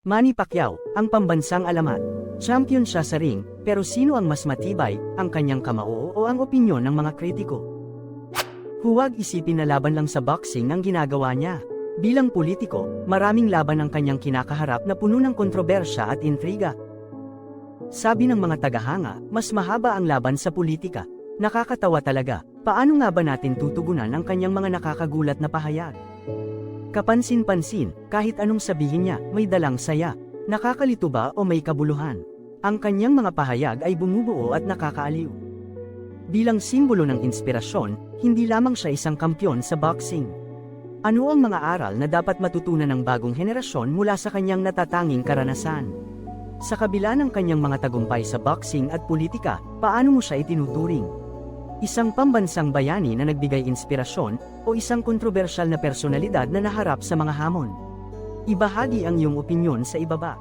Manny Pacquiao, ang pambansang alamat. Champion siya sa ring, pero sino ang mas matibay, ang kanyang kamao o ang opinyon ng mga kritiko? Huwag isipin na laban lang sa boxing ang ginagawa niya. Bilang politiko, maraming laban ang kanyang kinakaharap na puno ng kontrobersya at intriga. Sabi ng mga tagahanga, mas mahaba ang laban sa politika. Nakakatawa talaga, paano nga ba natin tutugunan ang kanyang mga nakakagulat na pahayag? Kapansin-pansin, kahit anong sabihin niya, may dalang saya. Nakakalito ba o may kabuluhan? Ang kanyang mga pahayag ay bumubuo at nakakaaliw. Bilang simbolo ng inspirasyon, hindi lamang siya isang kampyon sa boxing. Ano ang mga aral na dapat matutunan ng bagong henerasyon mula sa kanyang natatanging karanasan? Sa kabila ng kanyang mga tagumpay sa boxing at politika, paano mo siya itinuturing? Isang pambansang bayani na nagbigay inspirasyon o isang kontrobersyal na personalidad na naharap sa mga hamon? Ibahagi ang iyong opinyon sa ibaba.